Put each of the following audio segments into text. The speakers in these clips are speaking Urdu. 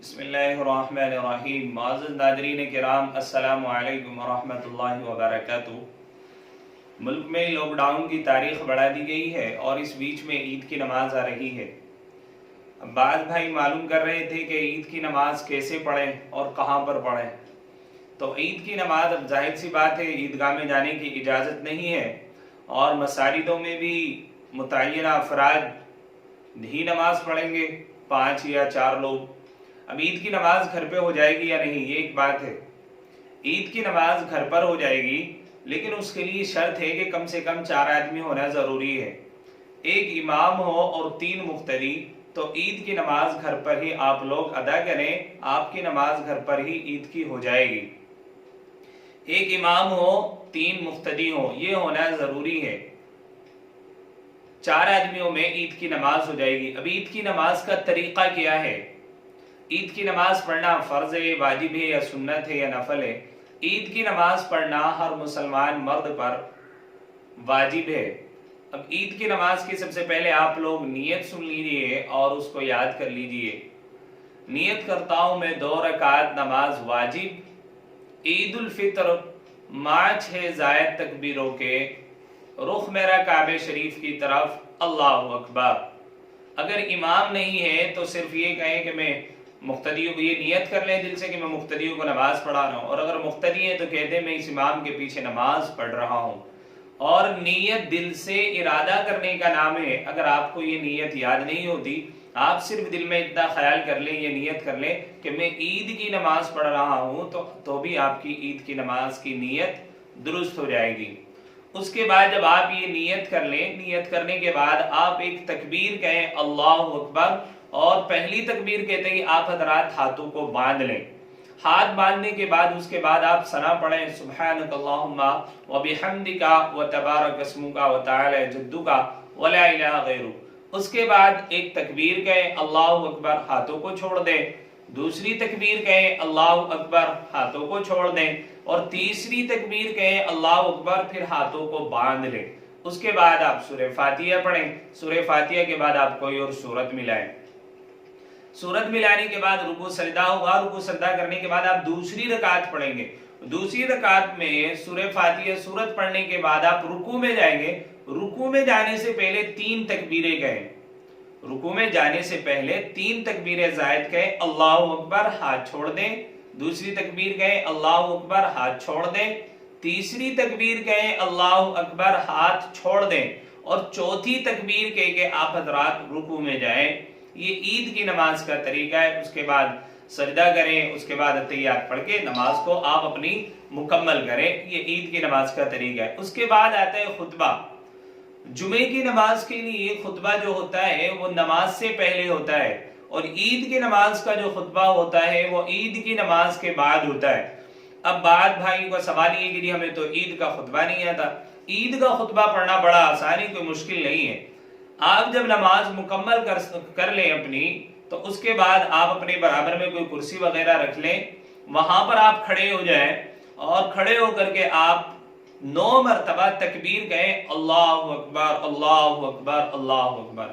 بسم اللہ الرحمن الرحیم۔ معزز ناظرین کرام، السلام علیکم ورحمۃ اللہ وبرکاتہ۔ ملک میں لاک ڈاؤن کی تاریخ بڑھا دی گئی ہے اور اس بیچ میں عید کی نماز آ رہی ہے۔ بعض بھائی معلوم کر رہے تھے کہ عید کی نماز کیسے پڑھیں اور کہاں پر پڑھیں۔ تو عید کی نماز اب ظاہر سی بات ہے عیدگاہ میں جانے کی اجازت نہیں ہے، اور مساجدوں میں بھی متعینہ افراد ہی نماز پڑھیں گے، 5 یا 4 لوگ۔ اب عید کی نماز گھر پہ ہو جائے گی یا نہیں، یہ ایک بات ہے۔ عید کی نماز گھر پر ہو جائے گی، لیکن اس کے لیے شرط ہے کہ کم سے کم 4 آدمی ہونا ضروری ہے، ایک امام ہو اور 3 مقتدی۔ تو عید کی نماز گھر پر ہی آپ لوگ ادا کریں، آپ کی نماز گھر پر ہی عید کی ہو جائے گی۔ ایک امام ہو، 3 مقتدی ہو، یہ ہونا ضروری ہے۔ 4 آدمیوں میں عید کی نماز ہو جائے گی۔ اب عید کی نماز کا طریقہ کیا ہے؟ عید کی نماز پڑھنا فرض ہے، واجب ہے یا سنت ہے یا نفل ہے؟ عید کی نماز پڑھنا ہر مسلمان مرد پر واجب ہے۔ اب عید کی نماز کی سب سے پہلے آپ لوگ نیت سن لیجئے اور اس کو یاد کر لیجئے۔ نیت کرتا ہوں میں 2 رکعت نماز واجب، عید الفطر مع 6 زائد تکبیروں کے، رخ میرا کعبہ شریف کی طرف، اللہ اکبر۔ اگر امام نہیں ہے تو صرف یہ کہیں کہ میں مقتدیوں کو، یہ نیت کر لیں دل سے کہ میں مقتدیوں کو نماز پڑھا رہا ہوں، اور اگر مقتدی ہے تو کہتے ہیں میں اس امام کے پیچھے نماز پڑھ رہا ہوں۔ اور نیت دل سے ارادہ کرنے کا نام ہے۔ اگر آپ کو یہ نیت یاد نہیں ہوتی، آپ صرف دل میں اتنا خیال کر لیں، یہ نیت کر لیں کہ میں عید کی نماز پڑھ رہا ہوں، تو بھی آپ کی عید کی نماز کی نیت درست ہو جائے گی۔ اس کے بعد جب آپ یہ نیت کر لیں، نیت کرنے کے بعد آپ ایک تکبیر کہیں، اللہ اکبر، اور پہلی تکبیر کہتے ہیں آپ حضرات ہاتھوں کو باندھ لیں۔ ہاتھ باندھنے کے بعد اس کے بعد آپ ثنا پڑھیں، سبحانک اللہم وبحمدک وتبارک اسمک وتعالی جدک ولا الہ غیرک۔ اس کے بعد ایک تکبیر کہیں، اللہ اکبر، ہاتھوں کو چھوڑ دیں۔ دوسری تکبیر کہیں، اللہ اکبر، ہاتھوں کو چھوڑ دیں۔ اور تیسری تکبیر کہیں، اللہ اکبر، پھر ہاتھوں کو باندھ لیں۔ اس کے بعد آپ سورہ فاتحہ پڑھیں۔ سورہ فاتحہ کے بعد آپ کوئی اور سورت ملائیں۔ سورت ملانے کے بعد رکوع سجدہ ہوگا، رکوع سجدہ کرنے کے بعد آپ دوسری رکعت پڑھیں گے۔ دوسری رکعت میں سورہ فاتحہ سورت پڑھنے کے بعد آپ رکوع میں جائیں گے۔ رکوع میں جانے سے پہلے 3 تکبیریں کہیں۔ رکوع میں جانے سے پہلے 3 تکبیریں زائد کہیں، اللہ اکبر، ہاتھ چھوڑ دیں۔ دوسری تکبیر کہیں، اللہ اکبر، ہاتھ چھوڑ دیں۔ تیسری تکبیر کہیں، اللہ اکبر، ہاتھ چھوڑ دیں۔ اور چوتھی تکبیر کہہ کے آپ حضرات رکوع میں جائیں۔ یہ عید کی نماز کا طریقہ ہے۔ اس کے بعد سجدہ کریں، اس کے بعد اتحیات پڑھ کے نماز کو آپ اپنی مکمل کریں۔ یہ عید کی نماز کا طریقہ ہے۔ اس کے بعد آتا ہے خطبہ۔ جمعے کی نماز کے لیے خطبہ جو ہوتا ہے وہ نماز سے پہلے ہوتا ہے، اور عید کی نماز کا جو خطبہ ہوتا ہے وہ عید کی نماز کے بعد ہوتا ہے۔ اب بعض بھائیوں کا سوال یہ کہ ہمیں تو عید کا خطبہ نہیں آتا۔ عید کا خطبہ پڑھنا بڑا آسان ہے، کوئی مشکل نہیں ہے۔ آپ جب نماز مکمل کر لیں اپنی، تو اس کے بعد آپ اپنے برابر میں کوئی کرسی وغیرہ رکھ لیں، وہاں پر آپ کھڑے ہو جائیں، اور کھڑے ہو کر کے آپ 9 مرتبہ تکبیر کہیں، اللہ اکبر، اللہ اکبر، اللہ اکبر۔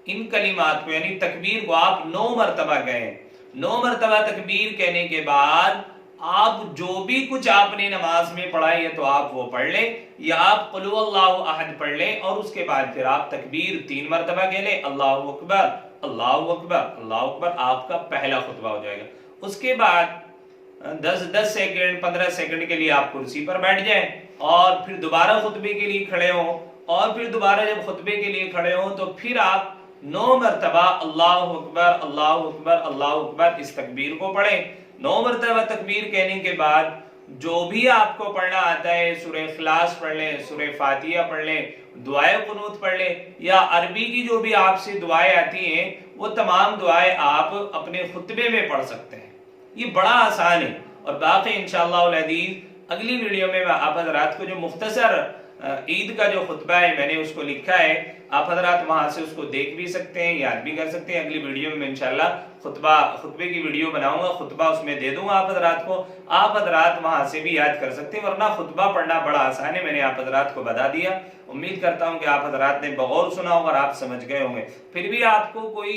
ان کلمات کو یعنی تکبیر کو آپ 9 مرتبہ کہیں۔ 9 مرتبہ تکبیر کہنے کے بعد آپ جو بھی کچھ آپ نے نماز میں پڑھا ہے تو آپ وہ پڑھ لیں، یا آپ قل هو اللہ احد پڑھ لیں، اور اس کے بعد پھر آپ تکبیر 3 مرتبہ کہہ لیں، اللہ اکبر، اللہ اکبر، اللہ اکبر۔ آپ کا پہلا خطبہ ہو جائے گا۔ اس کے بعد 10 سیکنڈ 15 سیکنڈ کے لیے آپ کرسی پر بیٹھ جائیں، اور پھر دوبارہ خطبے کے لیے کھڑے ہوں، اور پھر دوبارہ جب خطبے کے لیے کھڑے ہوں تو پھر آپ 9 مرتبہ اللہ اکبر، اللہ اکبر، اللہ اکبر، اس تکبیر کو پڑھیں۔ 9 مرتبہ تکبیر کہنے کے بعد جو بھی آپ کو پڑھنا آتا ہے، سورہ اخلاص پڑھ لیں، سورہ فاتحہ پڑھ لیں، دعائے قنوت پڑھ لیں، یا عربی کی جو بھی آپ سے دعائیں آتی ہیں وہ تمام دعائیں آپ اپنے خطبے میں پڑھ سکتے ہیں۔ یہ بڑا آسان ہے۔ اور باقی انشاءاللہ العزیز اگلی ویڈیو میں آپ حضرات کو جو مختصر عید کا جو خطبہ ہے میں نے اس کو لکھا ہے، آپ حضرات وہاں سے اس کو دیکھ بھی سکتے ہیں، یاد بھی کر سکتے ہیں۔ اگلی ویڈیو میں انشاءاللہ خطبے کی ویڈیو بناؤں گا، خطبہ اس میں دے دوں گا آپ حضرات کو، آپ حضرات وہاں سے بھی یاد کر سکتے ہیں۔ ورنہ خطبہ پڑھنا بڑا آسان ہے، میں نے آپ حضرات کو بتا دیا۔ امید کرتا ہوں کہ آپ حضرات نے بغور سنا ہوگا اور آپ سمجھ گئے ہوں گے۔ پھر بھی آپ کو کوئی